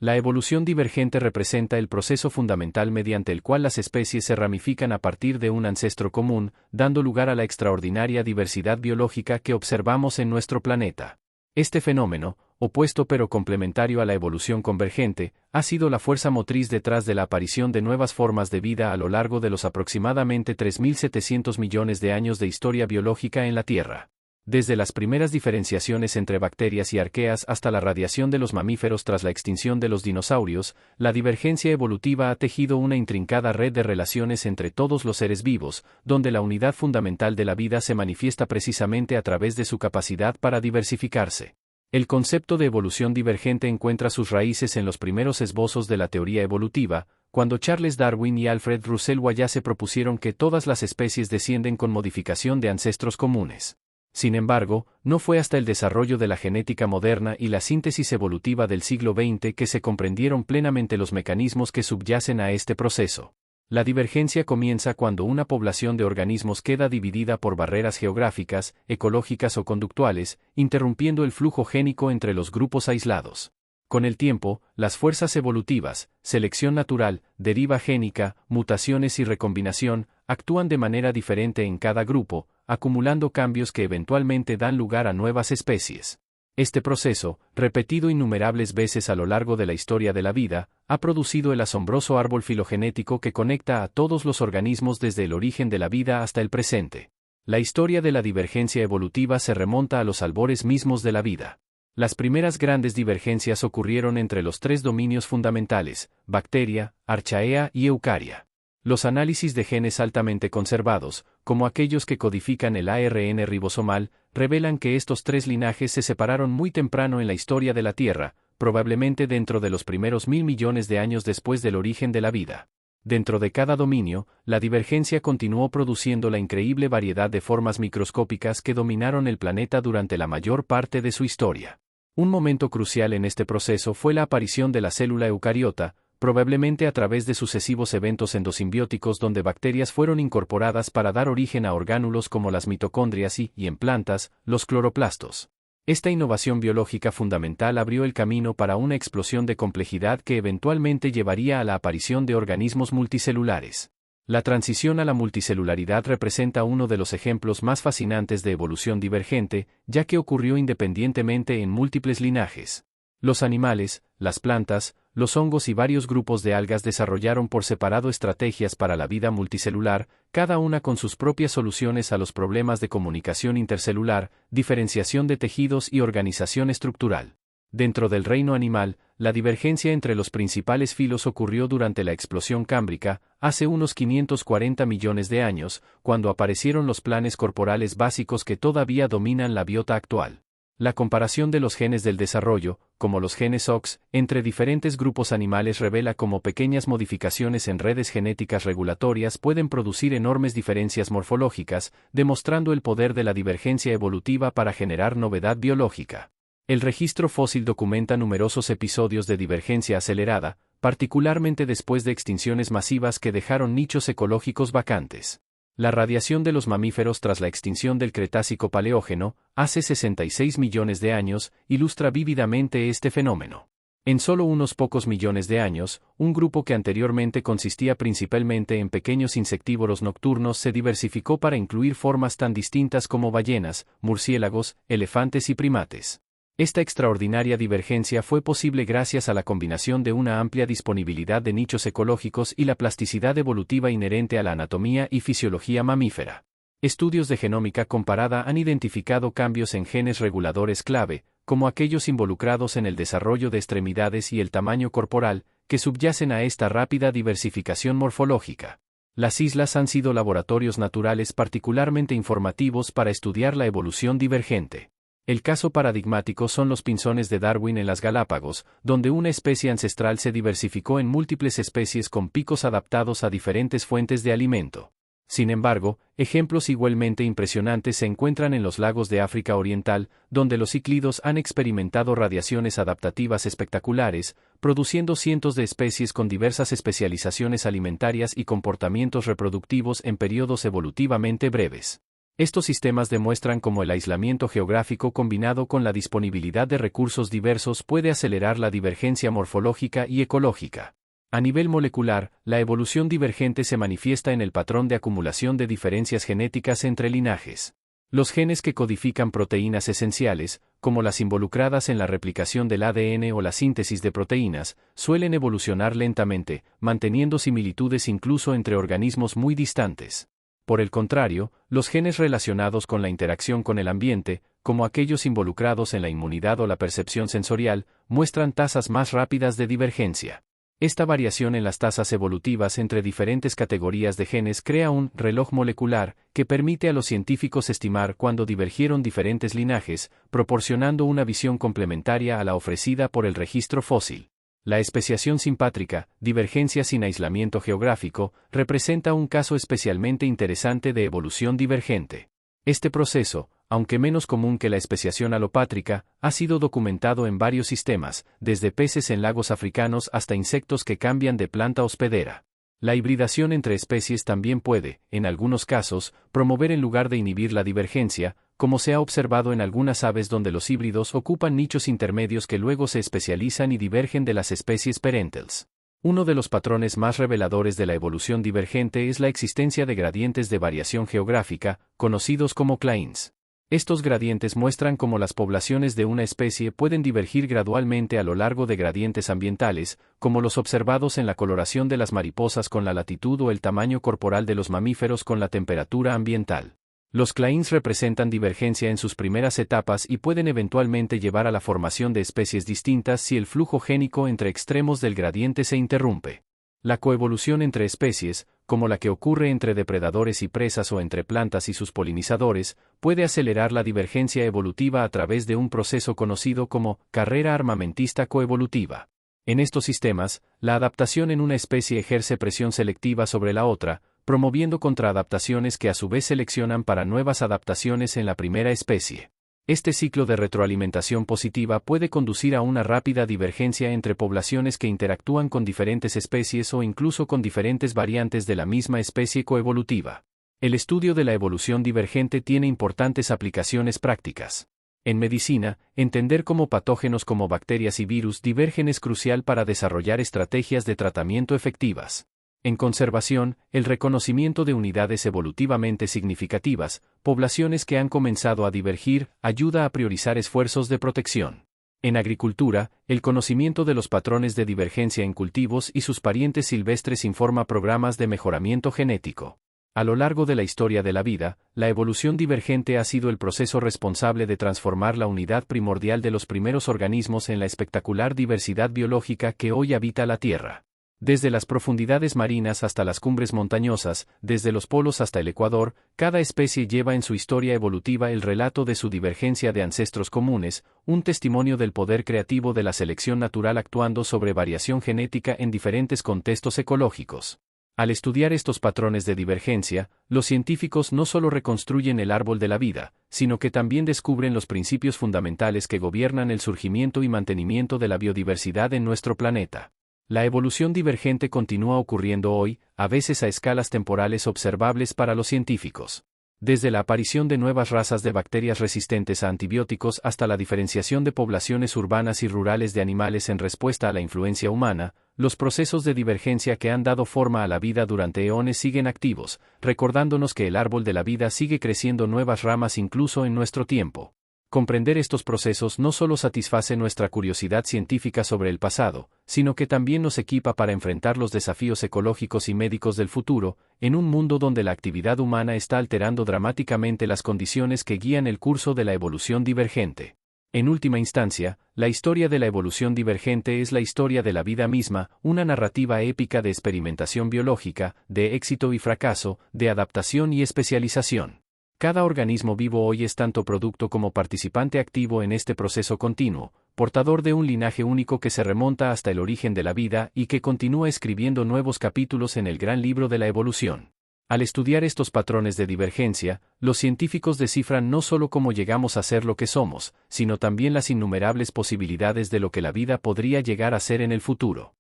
La evolución divergente representa el proceso fundamental mediante el cual las especies se ramifican a partir de un ancestro común, dando lugar a la extraordinaria diversidad biológica que observamos en nuestro planeta. Este fenómeno, opuesto pero complementario a la evolución convergente, ha sido la fuerza motriz detrás de la aparición de nuevas formas de vida a lo largo de los aproximadamente 3.700 millones de años de historia biológica en la Tierra. Desde las primeras diferenciaciones entre bacterias y arqueas hasta la radiación de los mamíferos tras la extinción de los dinosaurios, la divergencia evolutiva ha tejido una intrincada red de relaciones entre todos los seres vivos, donde la unidad fundamental de la vida se manifiesta precisamente a través de su capacidad para diversificarse. El concepto de evolución divergente encuentra sus raíces en los primeros esbozos de la teoría evolutiva, cuando Charles Darwin y Alfred Russel Wallace propusieron que todas las especies descienden con modificación de ancestros comunes. Sin embargo, no fue hasta el desarrollo de la genética moderna y la síntesis evolutiva del siglo XX que se comprendieron plenamente los mecanismos que subyacen a este proceso. La divergencia comienza cuando una población de organismos queda dividida por barreras geográficas, ecológicas o conductuales, interrumpiendo el flujo génico entre los grupos aislados. Con el tiempo, las fuerzas evolutivas, selección natural, deriva génica, mutaciones y recombinación, actúan de manera diferente en cada grupo, acumulando cambios que eventualmente dan lugar a nuevas especies. Este proceso, repetido innumerables veces a lo largo de la historia de la vida, ha producido el asombroso árbol filogenético que conecta a todos los organismos desde el origen de la vida hasta el presente. La historia de la divergencia evolutiva se remonta a los albores mismos de la vida. Las primeras grandes divergencias ocurrieron entre los tres dominios fundamentales, bacteria, archaea y eucaria. Los análisis de genes altamente conservados, como aquellos que codifican el ARN ribosomal, revelan que estos tres linajes se separaron muy temprano en la historia de la Tierra, probablemente dentro de los primeros 1.000 millones de años después del origen de la vida. Dentro de cada dominio, la divergencia continuó produciendo la increíble variedad de formas microscópicas que dominaron el planeta durante la mayor parte de su historia. Un momento crucial en este proceso fue la aparición de la célula eucariota, probablemente a través de sucesivos eventos endosimbióticos donde bacterias fueron incorporadas para dar origen a orgánulos como las mitocondrias y en plantas, los cloroplastos. Esta innovación biológica fundamental abrió el camino para una explosión de complejidad que eventualmente llevaría a la aparición de organismos multicelulares. La transición a la multicelularidad representa uno de los ejemplos más fascinantes de evolución divergente, ya que ocurrió independientemente en múltiples linajes. Los animales, las plantas, los hongos y varios grupos de algas desarrollaron por separado estrategias para la vida multicelular, cada una con sus propias soluciones a los problemas de comunicación intercelular, diferenciación de tejidos y organización estructural. Dentro del reino animal, la divergencia entre los principales filos ocurrió durante la explosión cámbrica, hace unos 540 millones de años, cuando aparecieron los planes corporales básicos que todavía dominan la biota actual. La comparación de los genes del desarrollo, como los genes OX, entre diferentes grupos animales revela cómo pequeñas modificaciones en redes genéticas regulatorias pueden producir enormes diferencias morfológicas, demostrando el poder de la divergencia evolutiva para generar novedad biológica. El registro fósil documenta numerosos episodios de divergencia acelerada, particularmente después de extinciones masivas que dejaron nichos ecológicos vacantes. La radiación de los mamíferos tras la extinción del Cretácico-Paleógeno, hace 66 millones de años, ilustra vívidamente este fenómeno. En solo unos pocos millones de años, un grupo que anteriormente consistía principalmente en pequeños insectívoros nocturnos se diversificó para incluir formas tan distintas como ballenas, murciélagos, elefantes y primates. Esta extraordinaria divergencia fue posible gracias a la combinación de una amplia disponibilidad de nichos ecológicos y la plasticidad evolutiva inherente a la anatomía y fisiología mamífera. Estudios de genómica comparada han identificado cambios en genes reguladores clave, como aquellos involucrados en el desarrollo de extremidades y el tamaño corporal, que subyacen a esta rápida diversificación morfológica. Las islas han sido laboratorios naturales particularmente informativos para estudiar la evolución divergente. El caso paradigmático son los pinzones de Darwin en las Galápagos, donde una especie ancestral se diversificó en múltiples especies con picos adaptados a diferentes fuentes de alimento. Sin embargo, ejemplos igualmente impresionantes se encuentran en los lagos de África Oriental, donde los cíclidos han experimentado radiaciones adaptativas espectaculares, produciendo cientos de especies con diversas especializaciones alimentarias y comportamientos reproductivos en periodos evolutivamente breves. Estos sistemas demuestran cómo el aislamiento geográfico combinado con la disponibilidad de recursos diversos puede acelerar la divergencia morfológica y ecológica. A nivel molecular, la evolución divergente se manifiesta en el patrón de acumulación de diferencias genéticas entre linajes. Los genes que codifican proteínas esenciales, como las involucradas en la replicación del ADN o la síntesis de proteínas, suelen evolucionar lentamente, manteniendo similitudes incluso entre organismos muy distantes. Por el contrario, los genes relacionados con la interacción con el ambiente, como aquellos involucrados en la inmunidad o la percepción sensorial, muestran tasas más rápidas de divergencia. Esta variación en las tasas evolutivas entre diferentes categorías de genes crea un reloj molecular que permite a los científicos estimar cuándo divergieron diferentes linajes, proporcionando una visión complementaria a la ofrecida por el registro fósil. La especiación simpátrica, divergencia sin aislamiento geográfico, representa un caso especialmente interesante de evolución divergente. Este proceso, aunque menos común que la especiación alopátrica, ha sido documentado en varios sistemas, desde peces en lagos africanos hasta insectos que cambian de planta hospedera. La hibridación entre especies también puede, en algunos casos, promover en lugar de inhibir la divergencia, como se ha observado en algunas aves donde los híbridos ocupan nichos intermedios que luego se especializan y divergen de las especies parentals. Uno de los patrones más reveladores de la evolución divergente es la existencia de gradientes de variación geográfica, conocidos como clains. Estos gradientes muestran cómo las poblaciones de una especie pueden divergir gradualmente a lo largo de gradientes ambientales, como los observados en la coloración de las mariposas con la latitud o el tamaño corporal de los mamíferos con la temperatura ambiental. Los clains representan divergencia en sus primeras etapas y pueden eventualmente llevar a la formación de especies distintas si el flujo génico entre extremos del gradiente se interrumpe. La coevolución entre especies, como la que ocurre entre depredadores y presas o entre plantas y sus polinizadores, puede acelerar la divergencia evolutiva a través de un proceso conocido como carrera armamentista coevolutiva. En estos sistemas, la adaptación en una especie ejerce presión selectiva sobre la otra, promoviendo contraadaptaciones que a su vez seleccionan para nuevas adaptaciones en la primera especie. Este ciclo de retroalimentación positiva puede conducir a una rápida divergencia entre poblaciones que interactúan con diferentes especies o incluso con diferentes variantes de la misma especie coevolutiva. El estudio de la evolución divergente tiene importantes aplicaciones prácticas. En medicina, entender cómo patógenos como bacterias y virus divergen es crucial para desarrollar estrategias de tratamiento efectivas. En conservación, el reconocimiento de unidades evolutivamente significativas, poblaciones que han comenzado a divergir, ayuda a priorizar esfuerzos de protección. En agricultura, el conocimiento de los patrones de divergencia en cultivos y sus parientes silvestres informa programas de mejoramiento genético. A lo largo de la historia de la vida, la evolución divergente ha sido el proceso responsable de transformar la unidad primordial de los primeros organismos en la espectacular diversidad biológica que hoy habita la Tierra. Desde las profundidades marinas hasta las cumbres montañosas, desde los polos hasta el Ecuador, cada especie lleva en su historia evolutiva el relato de su divergencia de ancestros comunes, un testimonio del poder creativo de la selección natural actuando sobre variación genética en diferentes contextos ecológicos. Al estudiar estos patrones de divergencia, los científicos no solo reconstruyen el árbol de la vida, sino que también descubren los principios fundamentales que gobiernan el surgimiento y mantenimiento de la biodiversidad en nuestro planeta. La evolución divergente continúa ocurriendo hoy, a veces a escalas temporales observables para los científicos. Desde la aparición de nuevas razas de bacterias resistentes a antibióticos hasta la diferenciación de poblaciones urbanas y rurales de animales en respuesta a la influencia humana, los procesos de divergencia que han dado forma a la vida durante eones siguen activos, recordándonos que el árbol de la vida sigue creciendo nuevas ramas incluso en nuestro tiempo. Comprender estos procesos no solo satisface nuestra curiosidad científica sobre el pasado, sino que también nos equipa para enfrentar los desafíos ecológicos y médicos del futuro, en un mundo donde la actividad humana está alterando dramáticamente las condiciones que guían el curso de la evolución divergente. En última instancia, la historia de la evolución divergente es la historia de la vida misma, una narrativa épica de experimentación biológica, de éxito y fracaso, de adaptación y especialización. Cada organismo vivo hoy es tanto producto como participante activo en este proceso continuo, portador de un linaje único que se remonta hasta el origen de la vida y que continúa escribiendo nuevos capítulos en el gran libro de la evolución. Al estudiar estos patrones de divergencia, los científicos descifran no solo cómo llegamos a ser lo que somos, sino también las innumerables posibilidades de lo que la vida podría llegar a ser en el futuro.